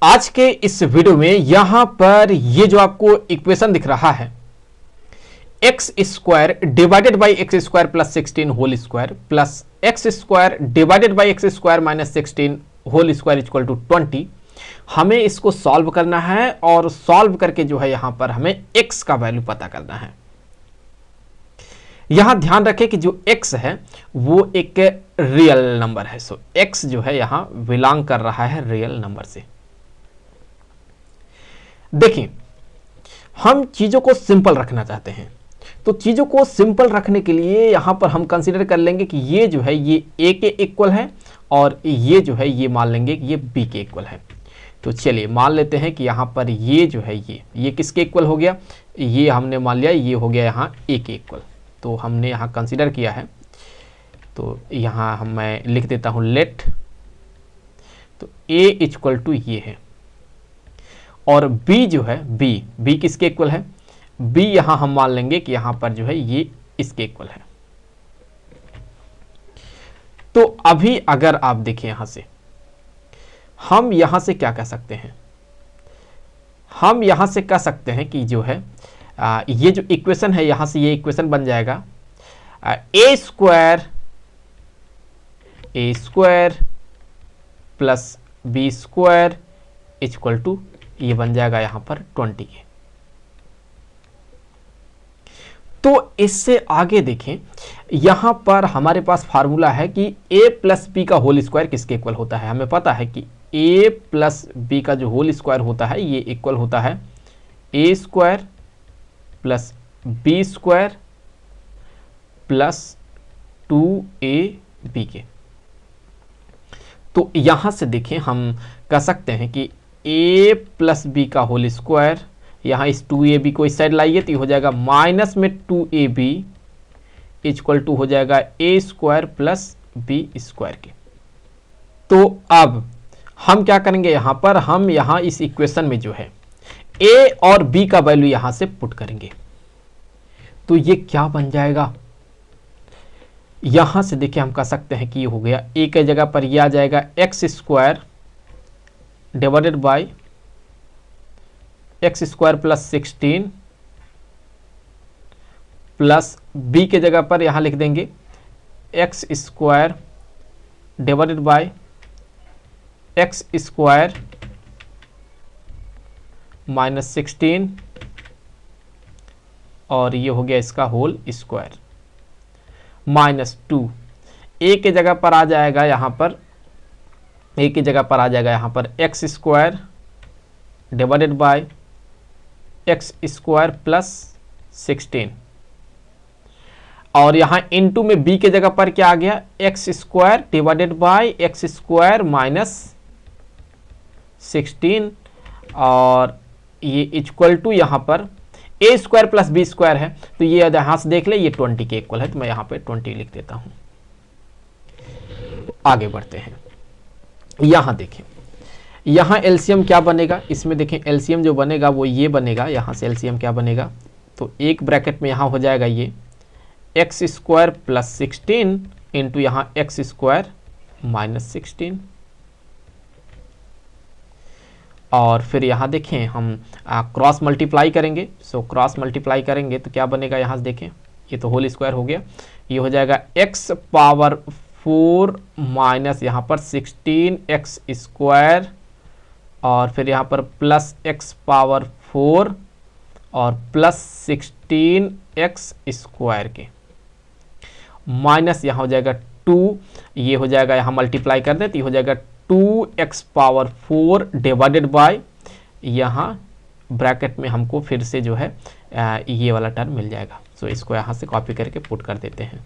आज के इस वीडियो में यहां पर ये जो आपको इक्वेशन दिख रहा है x square divided by x square plus 16 whole square plus x square divided by x square minus 16 whole square equal to 20। हमें इसको सॉल्व करना है और सॉल्व करके जो है यहां पर हमें x का वैल्यू पता करना है। यहां ध्यान रखें कि जो x है वो एक रियल नंबर है। सो x जो है यहां बिलोंग कर रहा है रियल नंबर से। देखिए, हम चीजों को सिंपल रखना चाहते हैं, तो चीजों को सिंपल रखने के लिए यहां पर हम कंसीडर कर लेंगे कि ये जो है ये a के इक्वल है और ये जो है ये मान लेंगे कि ये b के इक्वल है। तो चलिए मान लेते हैं कि यहां पर ये जो है ये किसके इक्वल हो गया, ये हमने मान लिया ये हो गया यहां a के इक्वल। तो हमने यहां कंसीडर किया है, तो यहां मैं लिख देता हूं लेट, तो a इक्वल टू ये है और b जो है b किसके इक्वल है, b यहां हम मान लेंगे कि यहां पर जो है ये इसके इक्वल है। तो अभी अगर आप देखें यहां से हम यहां से क्या कह सकते हैं, हम यहां से कह सकते हैं कि जो है ये जो इक्वेशन है यहां से ये इक्वेशन बन जाएगा a square plus b square equal to ये बन जाएगा यहां पर 20 के। तो इससे आगे देखें, यहां पर हमारे पास फार्मूला है कि a प्लस बी का होल स्क्वायर किसके इक्वल होता है। हमें पता है कि a प्लस बी का जो होल स्क्वायर होता है ये इक्वल होता है a square plus b square plus 2ab के। तो यहां से देखें हम कह सकते हैं कि a प्लस बी का होल स्क्वायर, यहां इस 2ab को इस साइड लाइए तो ये हो जाएगा माइनस में 2ab इक्वल टू हो जाएगा a square plus b square के। तो अब हम क्या करेंगे, यहां पर हम यहां इस इक्वेशन में जो है a और b का वैल्यू यहां से पुट करेंगे। तो ये क्या बन जाएगा, यहां से देखिए हम कह सकते हैं कि ये हो गया a के जगह पर ये आ जाएगा x square divided by x square plus 16 plus b के जगह पर यहां लिख देंगे x square divided by x square minus 16 और ये हो गया इसका होल स्क्वायर माइनस 2। a के जगह पर आ जाएगा यहां पर, a की जगह पर आ जाएगा यहां पर x square divided by x square plus 16 और यहां इनटू में b के जगह पर क्या आ गया x square divided by x square minus 16 और ये इक्वल टू यहां पर a square plus b square है। तो ये यहां से देख ले ये 20 के इक्वल है, तो मैं यहां पे 20 लिख देता हूं। आगे बढ़ते हैं, यहां देखें यहां एलसीएम क्या बनेगा, इसमें देखें एलसीएम जो बनेगा वो ये बनेगा, यहां से एलसीएम क्या बनेगा, तो एक ब्रैकेट में यहां हो जाएगा ये एक्स स्क्वायर प्लस 16 इंटू यहां एक्स स्क्वायर माइनस 16 और फिर यहां देखें हम क्रॉस मल्टीप्लाई करेंगे। सो क्रॉस मल्टीप्लाई करेंगे तो क्या बनेगा, यहां से देखें ये तो होल स्क्वायर हो गया, ये हो जाएगा एक्स पावर 4 माइनस यहां पर 16 एक्स स्क्वायर और फिर यहां पर प्लस एक्स पावर 4 और प्लस 16 एक्स स्क्वायर के माइनस यहां हो जाएगा 2, ये हो जाएगा यहां मल्टीप्लाई कर दें तो ये हो जाएगा 2x पावर 4 डिवाइडेड बाय यहां ब्रैकेट में हमको फिर से जो है ये वाला टर्म मिल जाएगा। सो इसको यहां से कॉपी करके पुट कर देते हैं।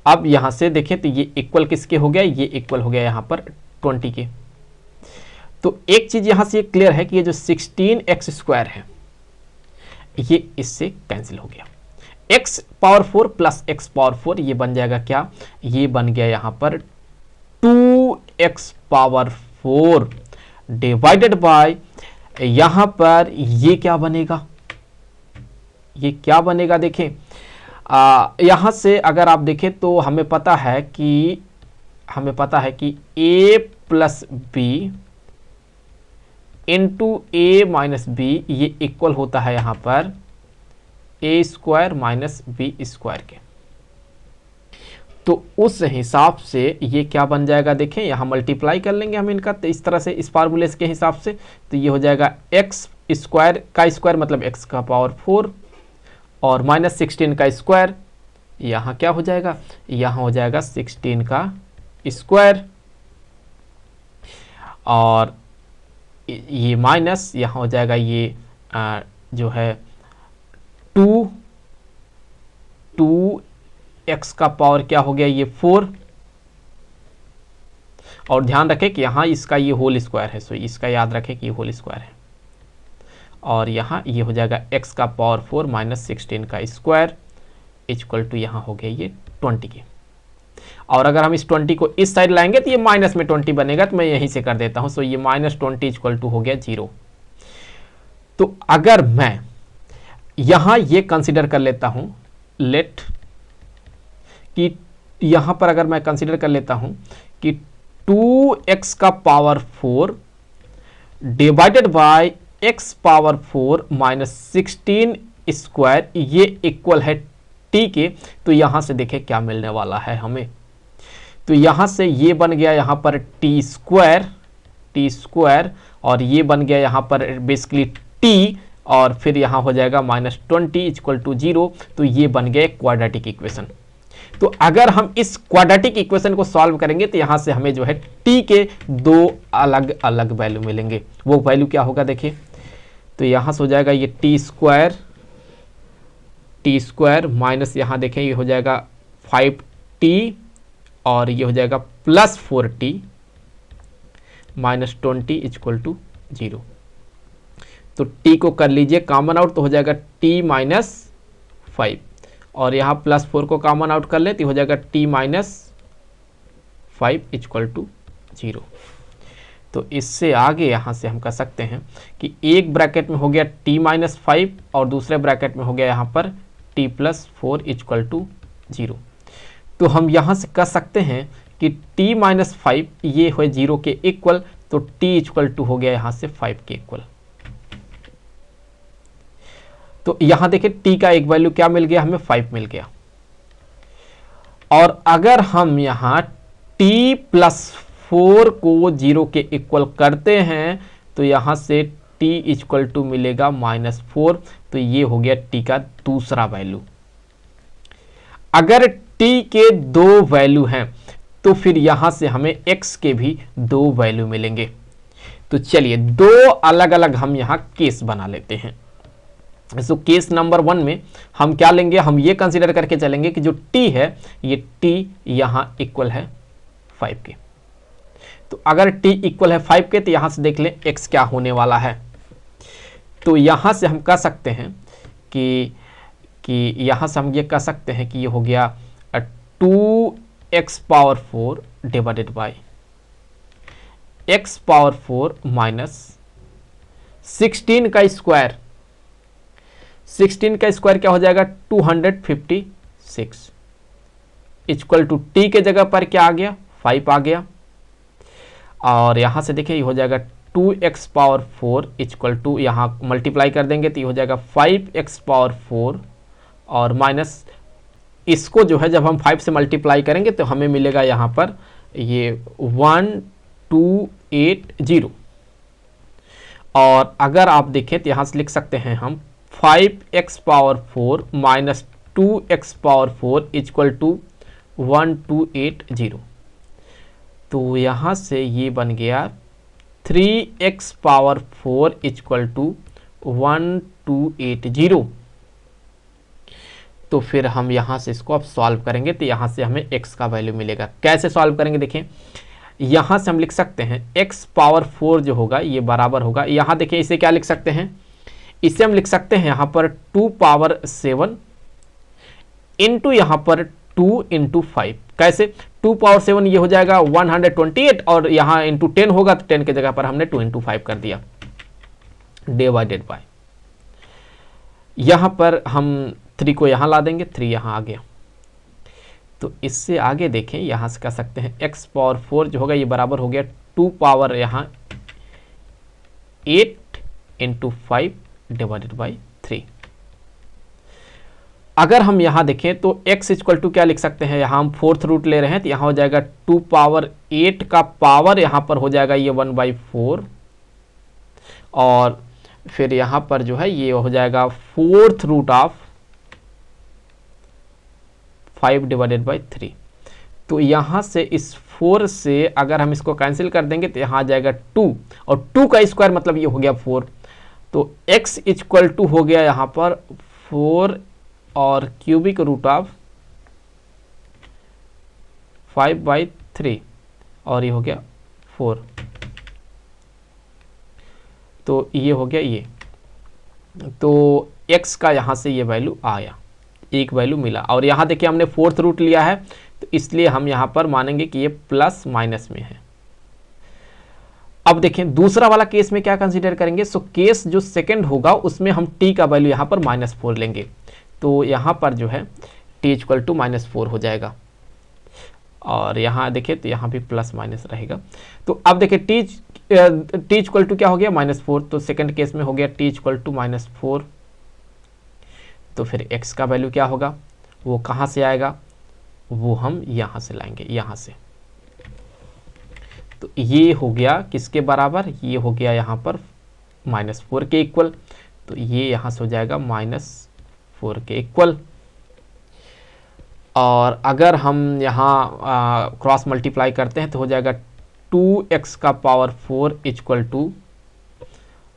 अब यहां से देखें तो ये इक्वल किसके हो गया, ये इक्वल हो गया यहां पर 20 के। तो एक चीज यहां से क्लियर है कि ये जो 16x स्क्वायर है ये इससे कैंसिल हो गया, x power 4 plus x power 4 ये बन जाएगा क्या, ये बन गया यहां पर 2x पावर 4 डिवाइडेड बाय यहां पर ये क्या बनेगा, ये क्या बनेगा देखें यहां से अगर आप देखें तो हमें पता है कि a plus b into a minus b, ये इक्वल होता है यहां पर a square minus b square के। तो उस हिसाब से ये क्या बन जाएगा, देखें यहां मल्टीप्लाई कर लेंगे हम इनका, तो इस तरह से इस फार्मूले के हिसाब से, तो ये हो जाएगा एक्स स्क्वायर का स्क्वायर मतलब एक्स का पावर 4 और माइनस 16 का स्क्वायर, यहां क्या हो जाएगा, यहां हो जाएगा 16 का स्क्वायर, और ये माइनस यहां हो जाएगा ये जो है 2 एक्स का पावर क्या हो गया ये 4, और ध्यान रखें कि यहां इसका ये होल स्क्वायर है, सो इसका याद रखें कि ये होल स्क्वायर है, और यहां ये हो जाएगा एक्स का पावर 4 माइनस 16 का स्क्वायर इक्वल टू यहां हो गया ये 20 के। और अगर हम इस 20 को इस साइड लाएंगे तो ये माइनस में 20 बनेगा, तो मैं यहीं से कर देता हूं, सो ये माइनस 20 इक्वल टू हो गया 0। तो अगर मैं यहां ये कंसिडर कर लेता हूं, लेट कि यहां पर अगर मैं कंसिडर कर लेता हूं कि 2x का power 4 divided by x power 4 minus 16 square, ये इक्वल है t के, तो यहां से देखें क्या मिलने वाला है हमें, तो यहां से ये बन गया यहां पर टी स्क्वायर, और ये बन गया यहां पर बेसिकली t, और फिर यहां हो जाएगा माइनस 20 इक्वल टू 0, तो ये बन गया क्वाड्रेटिक इक्वेशन। तो अगर हम इस क्वाड्रेटिक इक्वेशन को सॉल्व करेंगे तो यहां से हमें जो है t के दो अलग अलग वैल्यू मिलेंगे। वो वैल्यू क्या होगा देखिए, तो यहां से हो जाएगा ये टी स्क्वायर माइनस यहां देखें ये हो जाएगा 5t, और ये हो जाएगा plus 4t minus 20 equal to 0। तो t को कर लीजिए कॉमन आउट, तो हो जाएगा t माइनस 5, और यहाँ प्लस 4 को कॉमन आउट कर ले तो हो जाएगा t माइनस 5 इक्वल टू 0। तो इससे आगे यहाँ से हम कर सकते हैं कि एक ब्रैकेट में हो गया t माइनस 5 और दूसरे ब्रैकेट में हो गया यहाँ पर t प्लस 4 इक्वल टू 0। तो हम यहाँ से कर सकते हैं कि t माइनस 5 ये हो 0 के इक्वल, तो t इक्वल टू हो गया यहाँ से 5 के इक्वल। तो यहां देखिए t का एक वैल्यू क्या मिल गया हमें, 5 मिल गया, और अगर हम यहां t प्लस 4 को 0 के इक्वल करते हैं तो यहां से t इक्वल टू मिलेगा माइनस 4, तो ये हो गया t का दूसरा वैल्यू। अगर t के दो वैल्यू हैं तो फिर यहां से हमें x के भी दो वैल्यू मिलेंगे। तो चलिए दो अलग अलग हम यहां केस बना लेते हैं। सो केस नंबर 1 में हम क्या लेंगे, हम ये कंसीडर करके चलेंगे कि जो t है ये t यहां इक्वल है 5 के। तो अगर t इक्वल है 5 के तो यहां से देख लें x क्या होने वाला है। तो यहां से हम कह सकते हैं कि यहां से हम ये कह सकते हैं कि ये हो गया 2x power 4 divided by x power 4 minus 16 का स्क्वायर। 16 का स्क्वायर क्या हो जाएगा 256 इक्वल टू t के जगह पर क्या आ गया 5 आ गया, और यहां से देखिए ये हो जाएगा 2x पावर 4 इक्वल टू यहां मल्टीप्लाई कर देंगे तो ये हो जाएगा 5x पावर 4 और माइनस इसको जो है जब हम 5 से मल्टीप्लाई करेंगे तो हमें मिलेगा यहां पर ये 1280। और अगर आप देखें तो यहां से लिख सकते हैं हम 5x power 4 minus 2x power 4 equal to 1280। तो यहां से ये बन गया 3x पावर 4 इक्वल टू 1280। तो फिर हम यहां से इसको अब सॉल्व करेंगे तो यहां से हमें x का वैल्यू मिलेगा। कैसे सॉल्व करेंगे देखें, यहां से हम लिख सकते हैं x पावर 4 जो होगा ये बराबर होगा, यहां देखिए इसे क्या लिख सकते हैं, इसे हम लिख सकते हैं यहां पर 2 पावर 7 इंटू यहां पर 2 इंटू 5। कैसे 2 पावर 7 ये हो जाएगा 128 और यहां इंटू 10 होगा तो 10 के जगह पर हमने 2 इंटू 5 कर दिया डिवाइडेड बाय, यहां पर हम 3 को यहां ला देंगे 3 यहां आ गया। तो इससे आगे देखें यहां से कह सकते हैं x पावर 4 जो होगा ये बराबर हो गया 2 पावर यहाँ 8 इंटू 5 डिवाइडेड बाई 3। अगर हम यहाँ देखें तो x इक्वल टू क्या लिख सकते हैं, यहाँ हम 4th रूट ले रहे हैं तो यहाँ हो जाएगा 2 पावर 8 का पावर यहाँ पर हो जाएगा ये 1/4, और फिर यहाँ पर जो है ये हो जाएगा 4th root of 5 divided by 3। तो यहाँ से इस 4 से अगर हम इसको कैंसिल कर देंगे तो यहाँ आ जाएगा 2, और 2 का स्क्वायर मतलब ये हो गया 4। तो x इक्वल टू हो गया यहाँ पर 4 और क्यूबिक रूट ऑफ 5/3, और ये हो गया 4। तो ये हो गया ये, तो x का यहाँ से ये वैल्यू आया, एक वैल्यू मिला। और यहाँ देखिए हमने 4th रूट लिया है तो इसलिए हम यहाँ पर मानेंगे कि ये प्लस माइनस में है। अब देखें दूसरा वाला केस में क्या कंसीडर करेंगे। सो केस जो सेकंड होगा उसमें हम t का वैल्यू यहाँ पर -4 लेंगे, तो यहाँ पर जो है t इक्वल टू -4 हो जाएगा, और यहाँ देखें तो यहाँ भी प्लस माइनस रहेगा। तो अब देखिए t इक्वल टू क्या हो गया -4, तो सेकंड केस में हो गया t इक्वल टू -4। तो फिर x का वैल्यू क्या होगा, वो कहाँ से आएगा, वो हम यहाँ से लाएंगे, यहाँ से। तो ये हो गया किसके बराबर, ये हो गया यहाँ पर -4 के इक्वल, तो ये यहाँ से हो जाएगा -4 के इक्वल। और अगर हम यहाँ क्रॉस मल्टीप्लाई करते हैं तो हो जाएगा 2x का पावर 4 इक्वल टू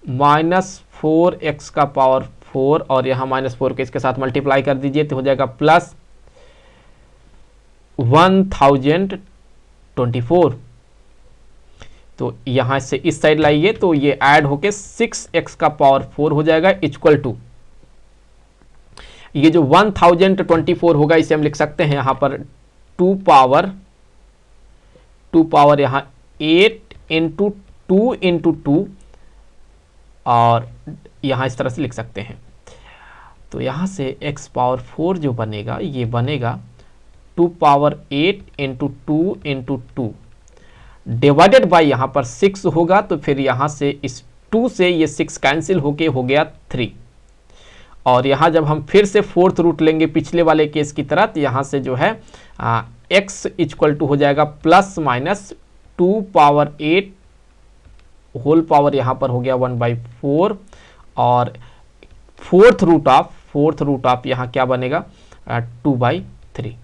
-4x का पावर 4, और यहाँ -4 के इसके साथ मल्टीप्लाई कर दीजिए तो हो जाएगा प्लस 1024। तो यहाँ से इस साइड लाइए तो ये ऐड होके 6x का पावर 4 हो जाएगा इक्वल टू, ये जो 1024 होगा इसे हम लिख सकते हैं यहाँ पर 2 पावर यहाँ 8 इंटू 2 इंटू 2, और यहाँ इस तरह से लिख सकते हैं। तो यहाँ से x पावर 4 जो बनेगा ये बनेगा 2 power 8 into 2 into 2 divided by यहाँ पर 6 होगा, तो फिर यहाँ से इस 2 से ये 6 कैंसिल होके हो गया 3। और यहाँ जब हम फिर से 4th रूट लेंगे पिछले वाले केस की तरह, तो यहाँ से जो है x इक्वल टू हो जाएगा plus minus 2 power 8 whole power यहाँ पर हो गया 1/4, और 4th रूट ऑफ यहाँ क्या बनेगा 2/3।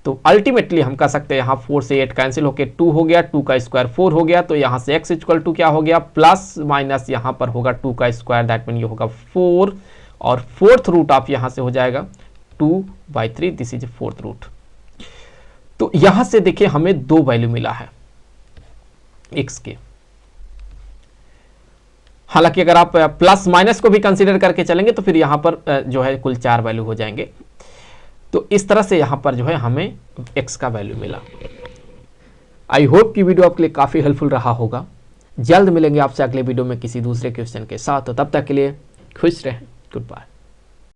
तो अल्टीमेटली हम कह सकते हैं यहाँ 4 से 8 कैंसिल होके 2 हो गया, 2 का स्क्वायर 4 हो गया, तो यहाँ से x इक्वल टू क्या हो गया प्लस माइनस यहाँ पर होगा 2 का स्क्वायर, दैट मीन ये होगा 4, और 4th रूट ऑफ यहाँ से हो जाएगा 2/3, दिस इज 4th रूट। तो यहाँ से देखिए हमें 2 वैल्यू मिला है x के। हालांकि अगर आप प्लस माइनस को भी कंसीडर करके चलेंगे तो फिर यहाँ पर जो है कुल 4 वैल्यू हो जाएंगे। तो इस तरह से यहाँ पर जो है हमें x का वैल्यू मिला। आई होप कि वीडियो आपके लिए काफ़ी हेल्पफुल रहा होगा। जल्द मिलेंगे आपसे अगले वीडियो में किसी दूसरे क्वेश्चन के साथ, तो तब तक के लिए खुश रहें। Good bye.